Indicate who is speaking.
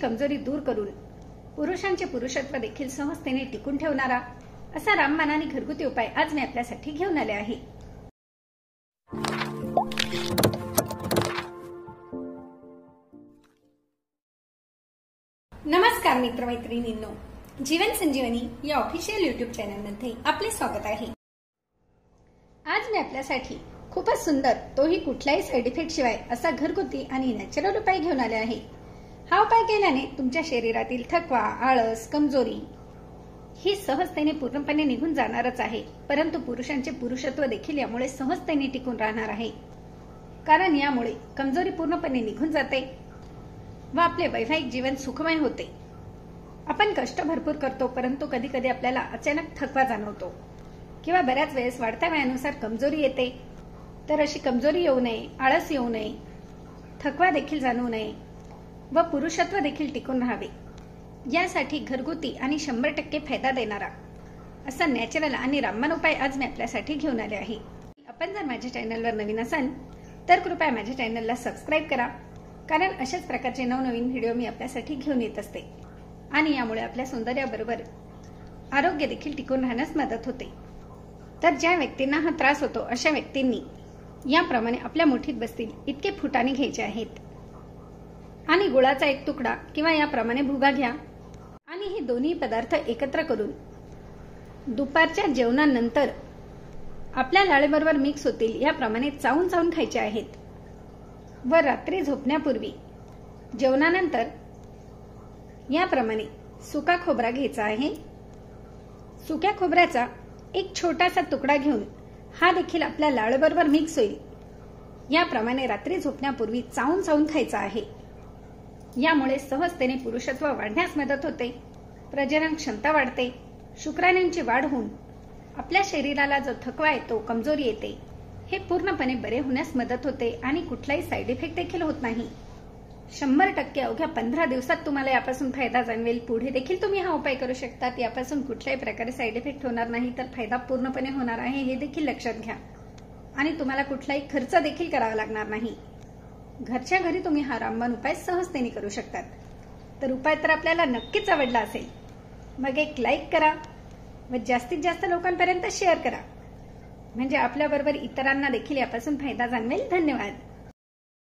Speaker 1: कमजोरी दूर करून पुरुषांचे पुरुषत्व देखील सहजतेने टिकून ठेवणारा असा रामबाण आणि घरगुती उपाय आज मी आपल्यासाठी घेऊन आले आहे। नमस्कार मित्रमैत्रिणींनो, जीवन संजीवनी या ऑफिशियल यूट्यूब चॅनलमध्ये आपले स्वागत आहे। आज मी आपल्यासाठी खूपच सुंदर, तोही कुठल्याही साइड इफेक्ट शिवाय असा घरगुती आणि नॅचरल उपाय घेऊन आले आहे। हा उपाय केल्याने तुमच्या शरीरातील थकवा, आळस, कमजोरी ही सहजतेने पूर्णपणे निघून जाणारच आहे, परंतु पुरुषांचे पुरुषत्व देखील यामुळे सहजतेने टिकून राहणार आहे। कारण यामुळे कमजोरी पूर्णपणे निघून जाते व आपले वैवाहिक जीवन सुखमय होते। आपण कष्ट भरपूर करतो, परंतु कधी कधी आपल्याला अचानक थकवा जाणवतो किंवा बऱ्याच वेळेस वाढत्या वयानुसार कमजोरी येते। तर अशी कमजोरी येऊ नये, आळस येऊ नये, थकवा देखील जाणवू नये व पुरुषत्व देखील टिकून राहावे, यासाठी घरगुती आणि 100% फायदा देणारा असा नॅचरल आणि रामबाण उपाय आज मी आपल्यासाठी घेऊन आले आहे। आपण जर माझ्या चॅनलवर नवीन असाल तर कृपया माझ्या चॅनलला सबस्क्राईब करा, कारण अशाच प्रकारचे नवनवीन व्हिडिओ मी आपल्यासाठी घेऊन येत असते आणि यामुळे आपल्या सौंदर्याबरोबर आरोग्य देखील टिकून राहण्यास मदत होते। तर ज्या व्यक्तींना हा त्रास होतो अशा व्यक्तींनी याप्रमाणे आपल्या मुठीत बसतील इतके फुटाणे घ्यायचे आहेत आणि गुळाचा एक तुकडा किंवा याप्रमाणे भुगा घ्या आणि हे दोन्ही पदार्थ एकत्र करून दुपारच्या जेवणानंतर आपल्या लाळेबरोबर मिक्स होतील याप्रमाणे चावून चावून खायचे आहेत व रात्री झोपण्यापूर्वी जेवणानंतर याप्रमाणे सुका खोबरा घ्यायचा आहे। सुक्या खोबऱ्याचा एक छोटासा तुकडा घेऊन हा देखील आपल्या लाळेबरोबर मिक्स होईल याप्रमाणे रात्री झोपण्यापूर्वी चावून चावून खायचा आहे। यामुळे सहजतेने पुरुषत्व वाढण्यास मदत होते, प्रजनन क्षमता वाढते, शुक्राणूंची वाढ होऊन आपल्या शरीराला जो थकवा येतो, कमजोरी येते, हे पूर्णपणे बरे होण्यास मदत होते आणि कुठलाही साइड इफेक्ट देखील होत नाही। 100% अवघ्या 15 दिवसात तुम्हाला यापासून फायदा जाणवेल। पुढे देखील तुम्ही हा उपाय करू शकतात, यापासून कुठल्याही प्रकारे साइड इफेक्ट होणार नाही, तर फायदा पूर्णपणे होणार आहे हे देखील लक्षात घ्या आणि तुम्हाला कुठलाही खर्च देखील करावा लागणार नाही। घरच्या घरी तुम्ही हा रामबाण उपाय सहजतेने करू शकतात। तर उपाय तर आपल्याला नक्कीच आवडला असेल, मग एक लाईक करा व जास्तीत जास्त लोकांपर्यंत शेअर करा, म्हणजे आपल्याबरोबर इतरांना देखील यापासून फायदा जाणवेल। धन्यवाद।